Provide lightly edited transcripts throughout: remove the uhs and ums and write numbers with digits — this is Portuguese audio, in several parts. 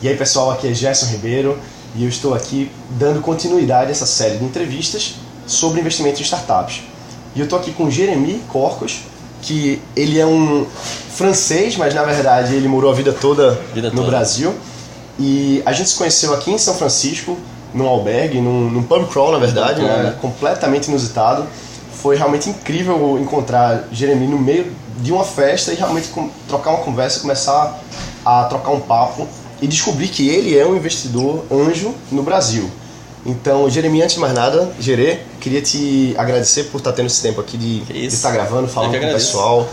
E aí pessoal, aqui é Gerson Ribeiro e eu estou aqui dando continuidade a essa série de entrevistas sobre investimento em startups. E eu estou aqui com Jeremy Corcos, que ele é um francês, mas na verdade ele morou a vida toda no Brasil. E a gente se conheceu aqui em São Francisco, num albergue, num pub crawl na verdade, né? Completamente inusitado. Foi realmente incrível encontrar Jeremy no meio de uma festa e realmente trocar uma conversa, começar a trocar um papo e descobrir que ele é um investidor anjo no Brasil. Então, Jeremy, antes de mais nada, Gerê, queria te agradecer por estar tendo esse tempo aqui de estar gravando, falando com o pessoal,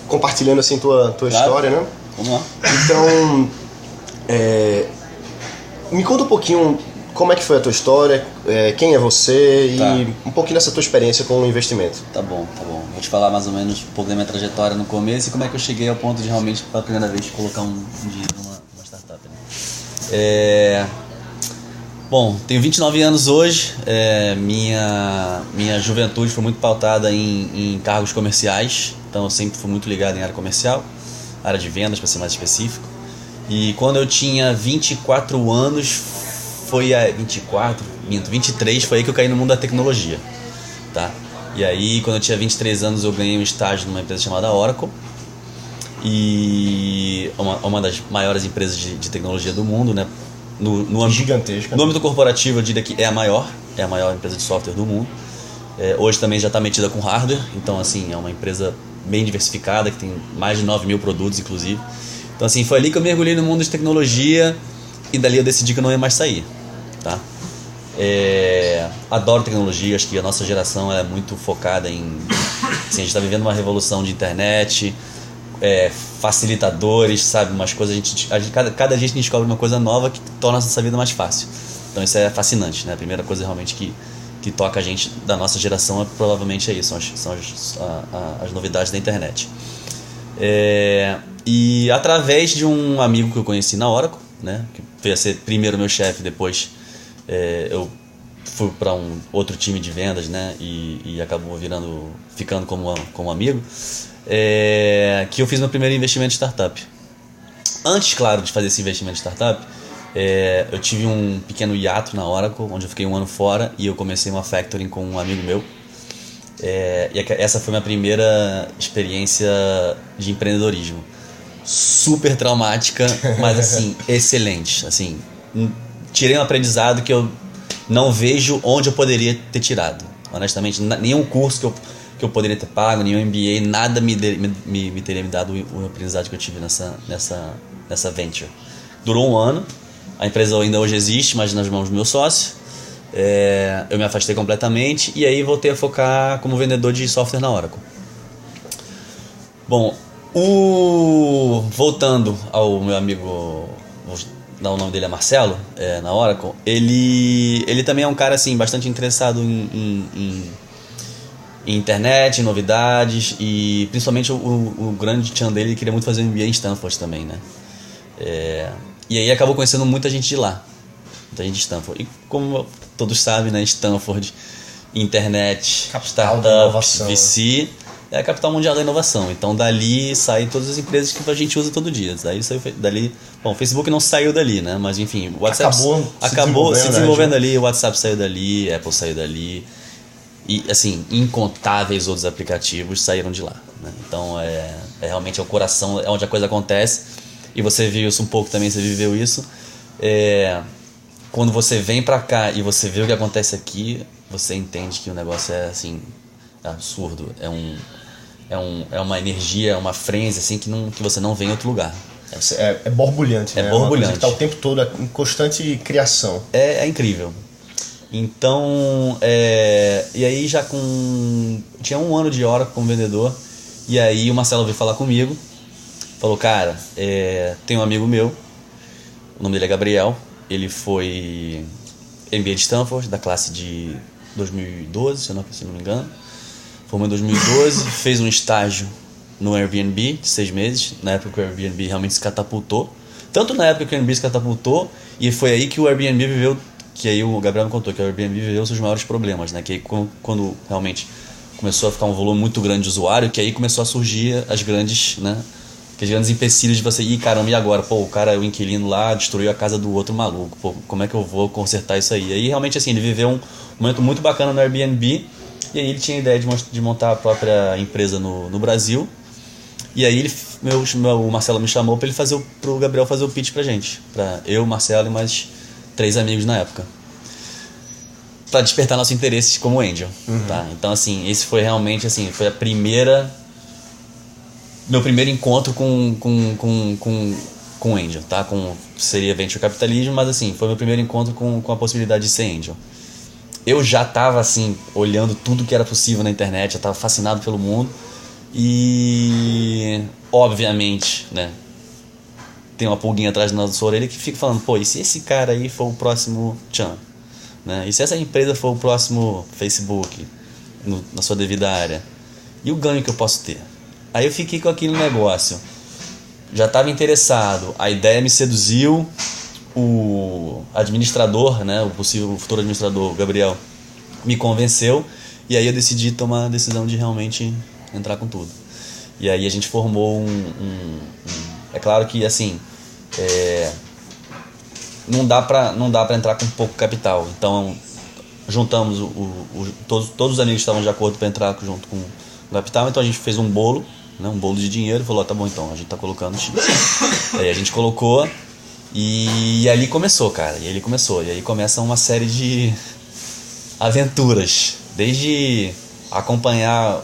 compartilhando assim tua história, né? Vamos lá. Então, me conta um pouquinho como é que foi a tua história, quem é você e um pouquinho dessa tua experiência com o investimento. Tá bom. Vou te falar mais ou menos um pouco da minha trajetória no começo e como é que eu cheguei ao ponto de realmente, pela primeira vez, colocar um dinheiro numa startup. Né? Bom, tenho 29 anos hoje, minha juventude foi muito pautada em cargos comerciais, então eu sempre fui muito ligado em área comercial, área de vendas para ser mais específico. E quando eu tinha 24 anos, 23, foi aí que eu caí no mundo da tecnologia, tá? E aí, quando eu tinha 23 anos, eu ganhei um estágio numa empresa chamada Oracle, e uma das maiores empresas de tecnologia do mundo, né? Gigantesca. No âmbito corporativo, eu diria que é a maior empresa de software do mundo. Hoje também já está metida com hardware, então assim, é uma empresa bem diversificada, que tem mais de 9 mil produtos, inclusive. Então assim, foi ali que eu mergulhei no mundo de tecnologia e dali eu decidi que eu não ia mais sair, tá? Adoro tecnologia, acho que a nossa geração é muito focada em... Assim, a gente está vivendo uma revolução de internet, facilitadores, sabe, umas coisas, cada dia a gente descobre uma coisa nova que torna a nossa vida mais fácil. Então isso é fascinante, né? A primeira coisa realmente que toca a gente da nossa geração provavelmente é isso, são as novidades da internet. E através de um amigo que eu conheci na Oracle, né, que veio a ser primeiro meu chefe, depois eu fui para um outro time de vendas, né, e acabou ficando como amigo, que eu fiz meu primeiro investimento em startup. Antes, claro, de fazer esse investimento em startup, eu tive um pequeno hiato na Oracle, onde eu fiquei um ano fora e eu comecei uma factoring com um amigo meu. E essa foi minha primeira experiência de empreendedorismo. Super traumática, mas assim, excelente. Assim, tirei um aprendizado que eu não vejo onde eu poderia ter tirado. Honestamente, nenhum curso que eu poderia ter pago, nenhum MBA, nada me teria me dado o aprendizado que eu tive nessa venture. Durou um ano, a empresa ainda hoje existe, mas nas mãos do meu sócio. Eu me afastei completamente e aí voltei a focar como vendedor de software na Oracle. Bom, voltando ao meu amigo, vou dar o nome dele, é Marcelo, na Oracle, ele também é um cara assim, bastante interessado em internet, em novidades, e principalmente o grande tchan dele, ele queria muito fazer um MBA em Stanford também, né? E aí acabou conhecendo muita gente de lá, muita gente de Stanford. E como todos sabem, né, Stanford, internet, startups, VC, é a capital mundial da inovação. Então dali saem todas as empresas que a gente usa todo dia. Bom, o Facebook não saiu dali, né? Mas enfim, o WhatsApp acabou se desenvolvendo ali, o WhatsApp saiu dali, Apple saiu dali. E assim, incontáveis outros aplicativos saíram de lá, né? Então realmente é o coração, é onde a coisa acontece. E você viu isso um pouco também, você viveu isso. Quando você vem pra cá e você vê o que acontece aqui, você entende que o negócio é assim, absurdo. É uma energia, uma frenzy assim, que você não vê em outro lugar. É borbulhante, né? Borbulhante. Está o tempo todo em constante criação. É incrível. Então, e aí tinha um ano de hora como vendedor, e aí o Marcelo veio falar comigo, falou, cara, tem um amigo meu, o nome dele é Gabriel, ele foi MBA de Stanford, da classe de 2012, se eu não me engano, formou em 2012, fez um estágio no Airbnb de 6 meses, na época que o Airbnb realmente se catapultou, tanto na época que o Airbnb se catapultou, e foi aí que o Airbnb viveu, que aí o Gabriel me contou que o Airbnb viveu seus maiores problemas, né? Que aí quando realmente começou a ficar um volume muito grande de usuário, que aí começou a surgir as grandes, né, aqueles grandes empecilhos de você, caramba, e agora? Pô, o cara, o inquilino lá destruiu a casa do outro maluco, pô, como é que eu vou consertar isso aí? Aí realmente assim, ele viveu um momento muito bacana no Airbnb, e aí ele tinha a ideia de montar a própria empresa no Brasil, e aí o Marcelo me chamou pro Gabriel fazer o pitch pra gente, pra eu, Marcelo e mais 3 amigos na época, pra despertar nosso interesse como Angel, tá? Então assim, esse foi realmente assim, foi meu primeiro encontro com Angel, tá? Seria Venture Capitalismo, mas assim, foi meu primeiro encontro com a possibilidade de ser Angel. Eu já estava assim, olhando tudo que era possível na internet, já estava fascinado pelo mundo e, obviamente, né, tem uma pulguinha atrás da sua orelha que fica falando, pô, e se esse cara aí for o próximo Chan? Né? E se essa empresa for o próximo Facebook, na sua devida área? E o ganho que eu posso ter? Aí eu fiquei com aquele negócio, já estava interessado, a ideia me seduziu, o administrador, né, o futuro administrador, Gabriel, me convenceu, e aí eu decidi tomar a decisão de realmente entrar com tudo. E aí a gente formou é claro que assim, não dá pra entrar com pouco capital, então juntamos todos os amigos que estavam de acordo para entrar junto com o capital, então a gente fez um bolo, né, um bolo de dinheiro, falou, tá bom, então a gente tá colocando X. Aí a gente colocou e ali começou, cara, e aí começa uma série de aventuras, desde acompanhar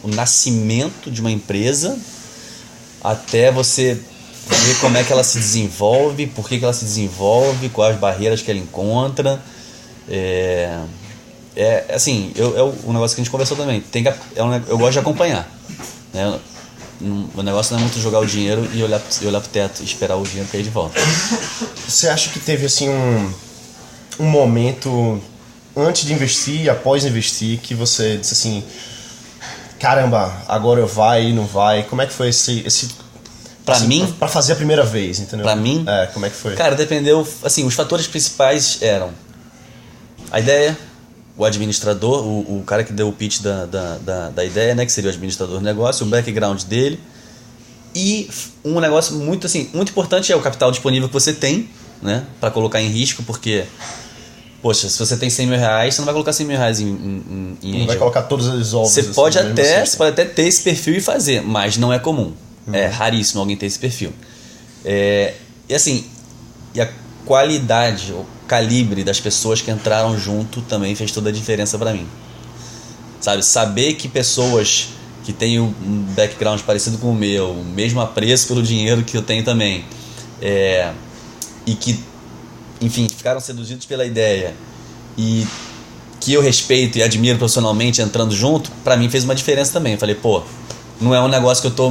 o nascimento de uma empresa até você ver como é que ela se desenvolve, por que ela se desenvolve, quais barreiras que ela encontra. Assim, o negócio que a gente conversou também, eu gosto de acompanhar, né? O negócio não é muito jogar o dinheiro e olhar pro teto e esperar o dinheiro cair de volta. Você acha que teve assim um momento antes de investir e após investir que você disse assim, caramba, agora eu vai e não vai? Como é que foi esse pra assim, mim? Pra fazer a primeira vez, entendeu? Pra mim? Como é que foi? Cara, dependeu, assim, os fatores principais eram a ideia, o administrador, o cara que deu o pitch da ideia, né, que seria o administrador do negócio, o background dele, e um negócio muito importante é o capital disponível que você tem, né, para colocar em risco, porque, poxa, se você tem 100 mil reais, você não vai colocar 100 mil reais em não vai colocar todos os ovos. Você pode até ter esse perfil e fazer, mas não é comum, é raríssimo alguém ter esse perfil. E assim, e a qualidade, o calibre das pessoas que entraram junto também fez toda a diferença pra mim. Sabe, saber que pessoas que têm um background parecido com o meu, o mesmo apreço pelo dinheiro que eu tenho também, e que, enfim, ficaram seduzidos pela ideia e que eu respeito e admiro profissionalmente entrando junto, pra mim fez uma diferença também. Eu falei, pô, não é um negócio que eu tô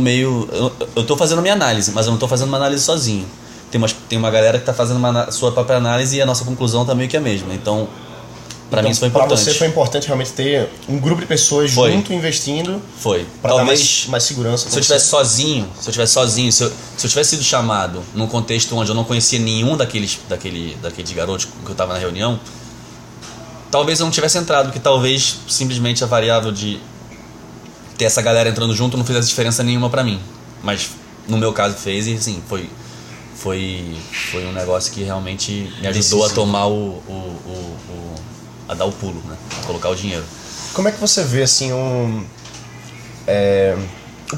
eu tô fazendo a minha análise, mas eu não tô fazendo uma análise sozinho. Tem uma galera que tá fazendo a sua própria análise e a nossa conclusão tá meio que a mesma. Então, pra mim isso foi importante. Pra você foi importante realmente ter um grupo de pessoas junto investindo. Foi. Pra talvez dar mais segurança. Se eu tivesse sozinho, se eu tivesse sido chamado num contexto onde eu não conhecia nenhum daqueles garotos que eu tava na reunião, talvez eu não tivesse entrado, porque talvez simplesmente a variável de ter essa galera entrando junto não fizesse diferença nenhuma pra mim. Mas no meu caso fez e assim, foi um negócio que realmente me ajudou a tomar a dar o pulo, né? A colocar o dinheiro. Como é que você vê assim o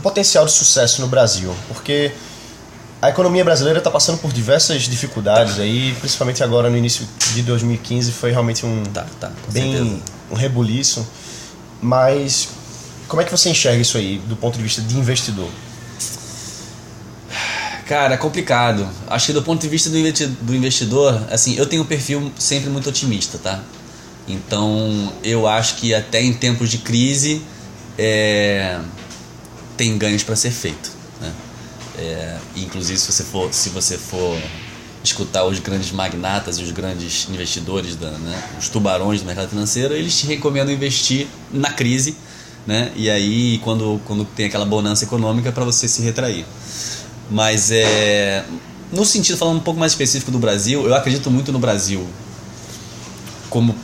potencial de sucesso no Brasil? Porque a economia brasileira está passando por diversas dificuldades aí, principalmente agora no início de 2015 foi realmente um rebuliço. Mas como é que você enxerga isso aí do ponto de vista de investidor? Cara, é complicado. Acho que do ponto de vista do investidor, assim, eu tenho um perfil sempre muito otimista, tá? Então, eu acho que até em tempos de crise tem ganhos para ser feito, né? Inclusive, se você for escutar os grandes magnatas e os grandes investidores, os tubarões do mercado financeiro, eles te recomendam investir na crise, né? E aí, quando tem aquela bonança econômica, para você se retrair. Mas no sentido, falando um pouco mais específico do Brasil, eu acredito muito no Brasil como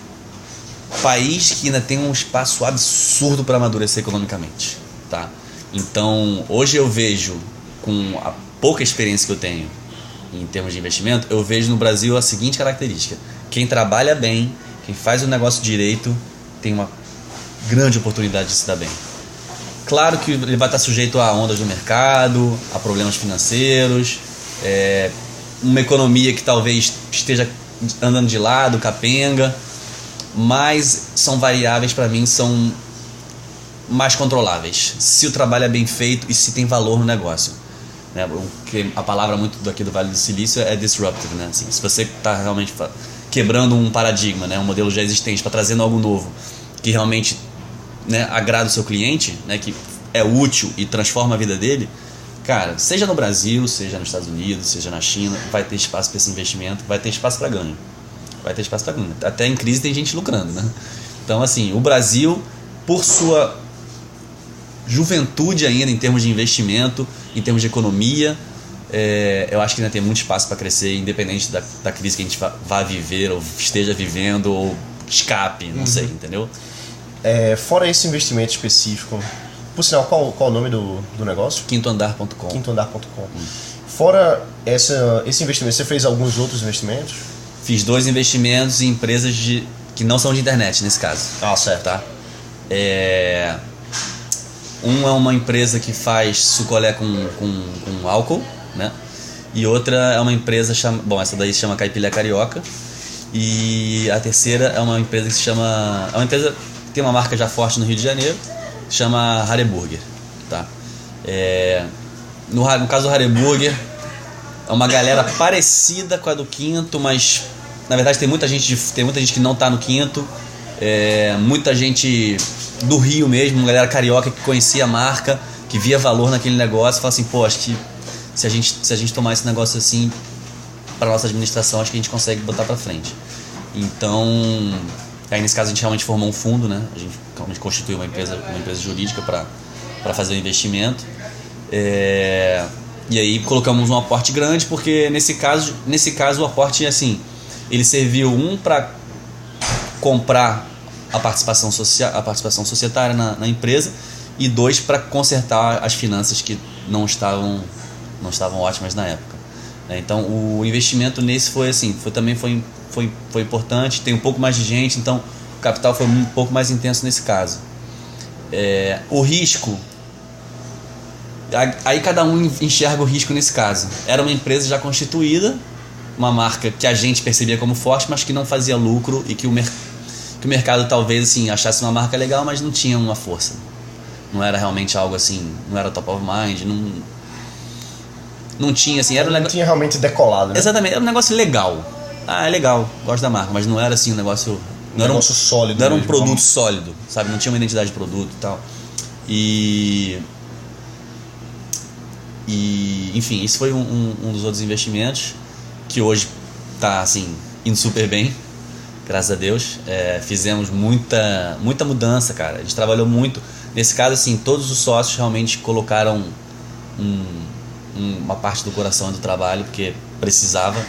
país que ainda tem um espaço absurdo para amadurecer economicamente, tá? Então, hoje eu vejo com a pouca experiência que eu tenho em termos de investimento, eu vejo no Brasil a seguinte característica: quem trabalha bem, quem faz o negócio direito, tem uma grande oportunidade de se dar bem. Claro que ele vai estar sujeito a ondas do mercado, a problemas financeiros, uma economia que talvez esteja andando de lado, capenga, mas são variáveis, para mim, são mais controláveis se o trabalho é bem feito e se tem valor no negócio, né? A palavra muito daqui do Vale do Silício é disruptive, né? Assim, se você está realmente quebrando um paradigma, né? Um modelo já existente, para trazendo algo novo que realmente, né, agrada o seu cliente, né, que é útil e transforma a vida dele, cara, seja no Brasil, seja nos Estados Unidos, seja na China, vai ter espaço para esse investimento, vai ter espaço para ganho. Vai ter espaço para ganho. Até em crise tem gente lucrando, né? Então, assim, o Brasil, por sua juventude ainda em termos de investimento, em termos de economia, eu acho que ainda tem muito espaço para crescer, independente da crise que a gente vá viver, ou esteja vivendo, ou escape, não sei, entendeu? Fora esse investimento específico, por sinal, qual o nome do negócio? Quintoandar.com. Quintoandar.com. Fora esse investimento, você fez alguns outros investimentos? Fiz 2 investimentos em empresas que não são de internet, nesse caso. Ah, certo. Tá? Um é uma empresa que faz sucolé com álcool, né? E outra é uma empresa, essa daí se chama Caipilha Carioca. E a terceira é uma empresa que se chama... É uma empresa que tem uma marca já forte no Rio de Janeiro, chama Hareburger, tá? No caso do Hareburger, é uma galera parecida com a do Quinto, mas na verdade tem muita gente que não tá no Quinto, muita gente do Rio mesmo, uma galera carioca que conhecia a marca, que via valor naquele negócio, fala assim, pô, acho que se a gente tomar esse negócio assim para nossa administração, acho que a gente consegue botar para frente. Então, aí nesse caso a gente realmente formou um fundo, né? A gente realmente constituiu uma empresa jurídica para fazer o investimento. E aí colocamos um aporte grande, porque nesse caso o aporte, assim, ele serviu para comprar a participação societária na empresa, e 2 para consertar as finanças que não estavam ótimas na época. Então o investimento nesse foi assim, foi importante, tem um pouco mais de gente, então o capital foi um pouco mais intenso nesse caso. O risco, aí cada um enxerga o risco nesse caso. Era uma empresa já constituída, uma marca que a gente percebia como forte, mas que não fazia lucro, e que o mercado talvez assim achasse uma marca legal, mas não tinha uma força. Não era realmente algo assim, não era top of mind, não tinha assim, não tinha realmente decolado, né? Exatamente, era um negócio legal. É legal, gosto da marca, mas não era assim um negócio... Não era sólido. Não era um produto sólido, sabe? Não tinha uma identidade de produto e tal. E enfim, isso foi um dos outros investimentos que hoje tá assim, indo super bem, graças a Deus. Fizemos muita mudança, cara. A gente trabalhou muito. Nesse caso, assim, todos os sócios realmente colocaram uma parte do coração do trabalho, porque precisava,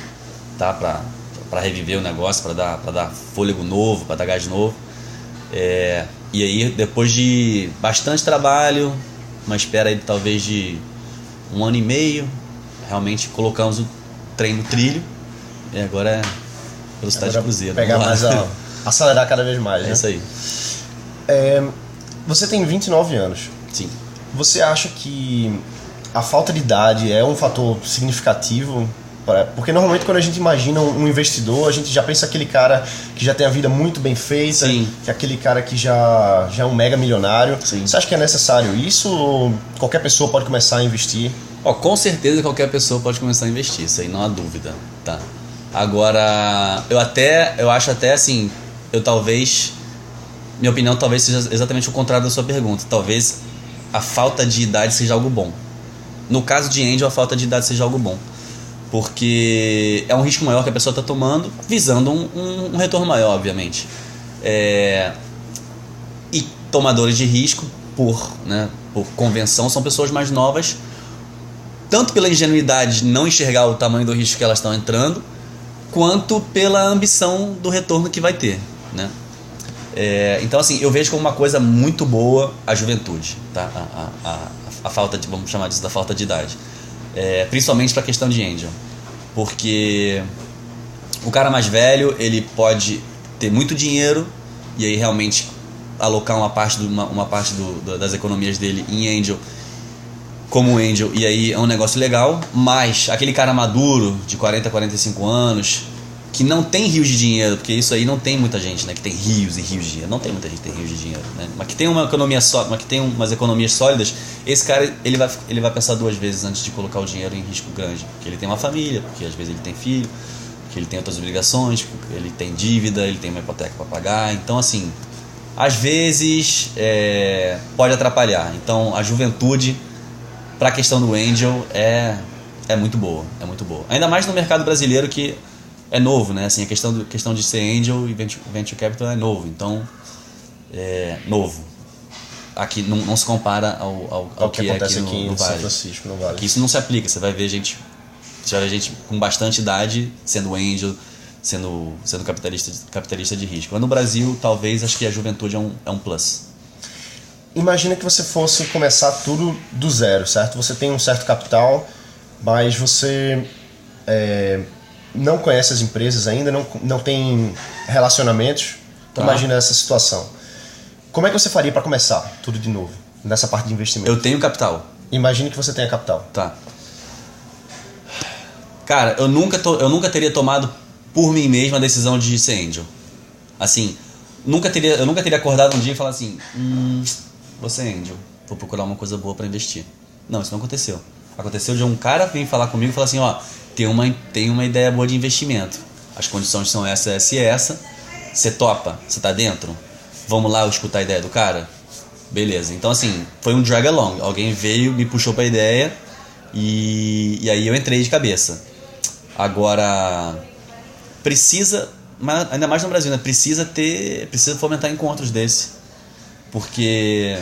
tá? Para reviver o negócio, para dar fôlego novo, para dar gás novo. E aí, depois de bastante trabalho, uma espera aí talvez de 1 ano e meio, realmente colocamos o trem no trilho, e agora é velocidade de cruzeiro. Pegar mais acelerar cada vez mais, né? É isso aí. Você tem 29 anos. Sim. Você acha que a falta de idade é um fator significativo? Porque normalmente quando a gente imagina um investidor, a gente já pensa aquele cara que já tem a vida muito bem feita, Sim. que é aquele cara que já é um mega milionário. Sim. Você acha que é necessário isso, ou qualquer pessoa pode começar a investir? Com certeza qualquer pessoa pode começar a investir, isso aí não há dúvida, tá? Agora, eu acho até assim, minha opinião talvez seja exatamente o contrário da sua pergunta. Talvez a falta de idade seja algo bom. No caso de Angel, a falta de idade seja algo bom, porque é um risco maior que a pessoa está tomando, visando um retorno maior, obviamente. E tomadores de risco, por convenção, são pessoas mais novas, tanto pela ingenuidade de não enxergar o tamanho do risco que elas estão entrando, quanto pela ambição do retorno que vai ter, né? Então, assim, eu vejo como uma coisa muito boa a juventude, tá? A falta de, vamos chamar disso, da falta de idade. Principalmente para a questão de angel. Porque o cara mais velho, ele pode ter muito dinheiro e aí realmente alocar uma parte das economias dele em angel, como angel, e aí é um negócio legal. Mas aquele cara maduro, de 40 a 45 anos, que não tem rios de dinheiro, porque isso aí não tem muita gente, né, que tem rios e rios de dinheiro. Não tem muita gente que tem rios de dinheiro, né? Mas que tem uma economia mas que tem umas economias sólidas. Esse cara, ele vai pensar 2 vezes antes de colocar o dinheiro em risco grande, porque ele tem uma família, porque às vezes ele tem filho, porque ele tem outras obrigações, porque ele tem dívida, ele tem uma hipoteca para pagar. Então, assim, às vezes pode atrapalhar. Então, a juventude, para a questão do angel, é muito boa, é muito boa. Ainda mais no mercado brasileiro, que é novo, né? Assim, a questão de ser angel e venture capital é novo. Então, novo. Aqui não se compara ao que acontece é aqui no em São Vale. Francisco, no Vale. Aqui isso não se aplica. Você vai ver gente com bastante idade sendo angel, sendo capitalista de risco. Mas no Brasil, talvez, acho que a juventude é um plus. Imagina que você fosse começar tudo do zero, certo? Você tem um certo capital, mas você não conhece as empresas ainda, não tem relacionamentos. Tá. Imagina essa situação. Como é que você faria para começar tudo de novo, nessa parte de investimento? Eu tenho capital. Imagine que você tenha capital. Tá. Cara, eu nunca teria tomado por mim mesmo a decisão de ser angel. Assim, eu nunca teria acordado um dia e falado assim, vou ser angel, vou procurar uma coisa boa para investir. Não, isso não aconteceu. Aconteceu de um cara vir falar comigo e falar assim, ó, tem uma ideia boa de investimento. As condições são essa. Você topa? Você tá dentro? Vamos lá escutar a ideia do cara? Beleza. Então, assim, foi um drag along. Alguém veio, me puxou pra ideia e aí eu entrei de cabeça. Agora, ainda mais no Brasil, né? Precisa fomentar encontros desse. Porque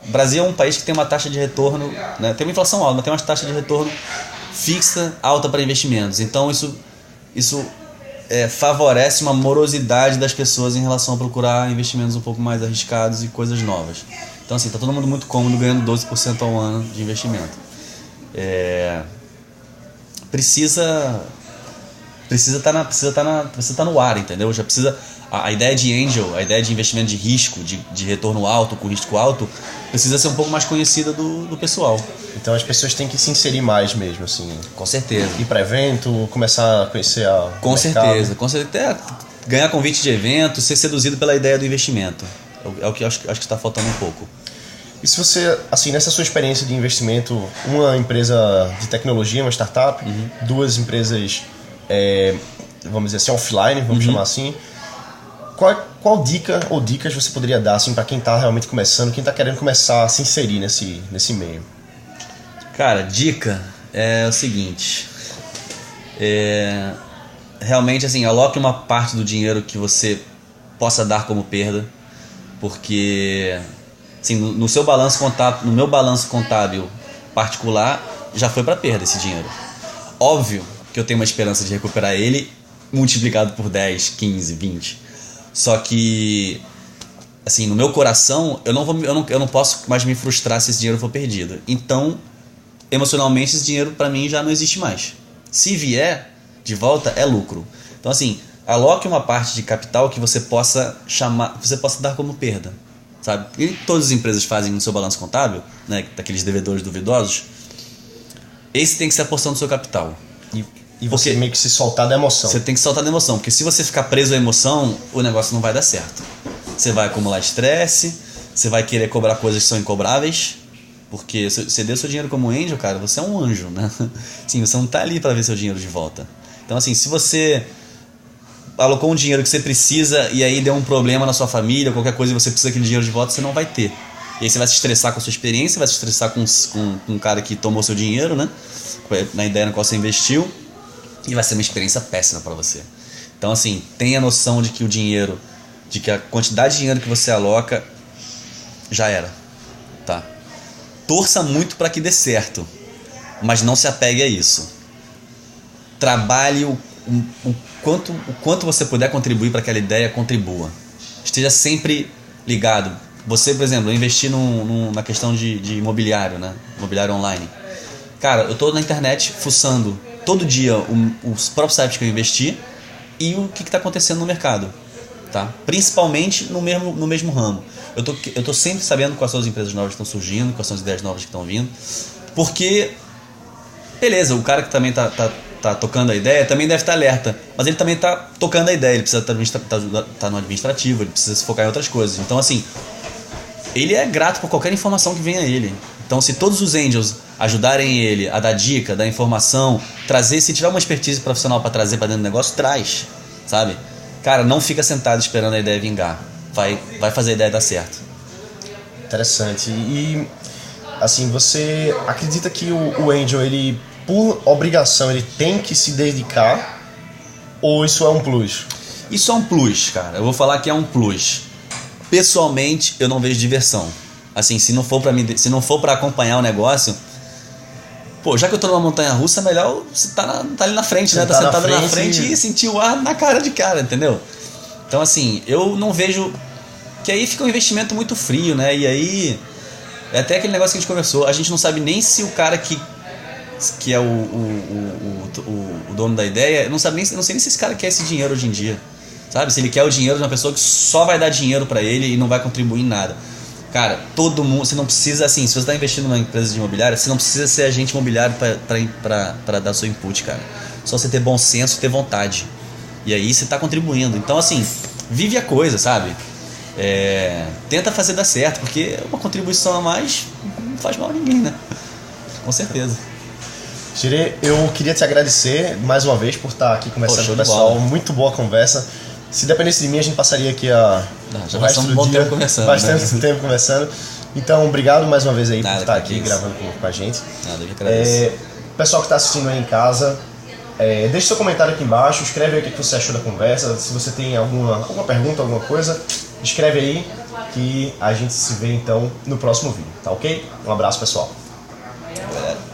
o Brasil é um país que tem uma taxa de retorno, né? Tem uma inflação alta, mas tem uma taxa de retorno fixa, alta para investimentos. Então isso favorece uma morosidade das pessoas em relação a procurar investimentos um pouco mais arriscados e coisas novas. Então, assim, tá todo mundo muito cômodo ganhando 12% ao ano de investimento. Precisa estar no ar, entendeu? Já precisa. A ideia de angel, a ideia de investimento de risco, de retorno alto, com risco alto, precisa ser um pouco mais conhecida do pessoal. Então as pessoas têm que se inserir mais mesmo, assim. Com certeza. Ir para evento, começar a conhecer o mercado. Com certeza. Ganhar convite de evento, ser seduzido pela ideia do investimento. É o que acho que está faltando um pouco. E se você, assim, nessa sua experiência de investimento, uma empresa de tecnologia, uma startup, 2 empresas, vamos dizer assim, offline, vamos chamar assim, qual dica ou dicas você poderia dar assim, para quem está realmente começando, quem está querendo começar a se inserir nesse meio? Cara, dica é o seguinte, realmente assim, aloque uma parte do dinheiro que você possa dar como perda, porque assim, no meu balanço contábil particular já foi para perda esse dinheiro. Óbvio que eu tenho uma esperança de recuperar ele multiplicado por 10, 15, 20. Só que, assim, no meu coração, eu não posso mais me frustrar se esse dinheiro for perdido. Então, emocionalmente, esse dinheiro para mim já não existe mais. Se vier de volta, é lucro. Então, assim, aloque uma parte de capital que você possa dar como perda, sabe? E todas as empresas fazem no seu balanço contábil, né, daqueles devedores duvidosos. Esse tem que ser a porção do seu capital. E você meio que se soltar da emoção. Você tem que soltar da emoção, porque se você ficar preso à emoção, o negócio não vai dar certo. Você vai acumular estresse, você vai querer cobrar coisas que são incobráveis, porque você deu seu dinheiro como angel, cara, você é um anjo, né? Sim, você não tá ali para ver seu dinheiro de volta. Então, assim, se você alocou um dinheiro que você precisa e aí deu um problema na sua família, qualquer coisa e você precisa daquele dinheiro de volta, você não vai ter. E aí você vai se estressar com a sua experiência, vai se estressar com um cara que tomou seu dinheiro, né? Na ideia na qual você investiu. E vai ser uma experiência péssima para você. Então, assim, tenha noção de que a quantidade de dinheiro que você aloca já era, tá? Torça muito para que dê certo, mas não se apegue a isso. Trabalhe o quanto você puder contribuir para aquela ideia, contribua. Esteja sempre ligado. Você, por exemplo, investir na questão de imobiliário, né? Imobiliário online. Cara, eu tô na internet fuçando todo dia os próprios sites que eu investi e o que tá acontecendo no mercado, tá? Principalmente no mesmo ramo. Eu tô sempre sabendo quais são as empresas novas que estão surgindo, quais são as ideias novas que estão vindo, porque, beleza, o cara que também tá tocando a ideia também deve estar alerta, mas ele também tá tocando a ideia, ele precisa tá no administrativo, ele precisa se focar em outras coisas. Então, assim, ele é grato por qualquer informação que venha a ele. Então, se todos os angels ajudarem ele a dar dica, dar informação, trazer, se tiver uma expertise profissional para trazer para dentro do negócio, traz, sabe? Cara, não fica sentado esperando a ideia vingar. Vai fazer a ideia dar certo. Interessante. E, assim, você acredita que o angel, ele, por obrigação, ele tem que se dedicar, ou isso é um plus? Isso é um plus, cara. Eu vou falar que é um plus. Pessoalmente, eu não vejo diversão. Assim, se não for pra acompanhar o negócio, pô, já que eu tô numa montanha russa, é melhor você tá ali na frente, né? Tá sentado na frente e sentir o ar na cara de cara, entendeu? Então, assim, eu não vejo... Que aí fica um investimento muito frio, né? E aí, é até aquele negócio que a gente conversou, a gente não sabe nem se o cara que é o dono da ideia, não sei nem se esse cara quer esse dinheiro hoje em dia. Sabe? Se ele quer o dinheiro de uma pessoa que só vai dar dinheiro pra ele e não vai contribuir em nada. Cara, todo mundo, você não precisa, assim, se você está investindo numa empresa de imobiliária, você não precisa ser agente imobiliário para dar seu input, cara. Só você ter bom senso, ter vontade. E aí você está contribuindo. Então, assim, vive a coisa, sabe? Tenta fazer dar certo, porque uma contribuição a mais não faz mal a ninguém, né? Com certeza. Girê, eu queria te agradecer mais uma vez por estar aqui conversando com o pessoal. Muito boa a conversa. Se dependesse de mim, a gente passaria aqui já passamos um bom tempo conversando. Bastante tempo conversando. Então, obrigado mais uma vez aí por estar aqui gravando com a gente. Nada, eu que agradeço. Pessoal que está assistindo aí em casa, deixe seu comentário aqui embaixo, escreve aí o que você achou da conversa. Se você tem alguma pergunta, alguma coisa, escreve aí que a gente se vê então no próximo vídeo, tá ok? Um abraço, pessoal.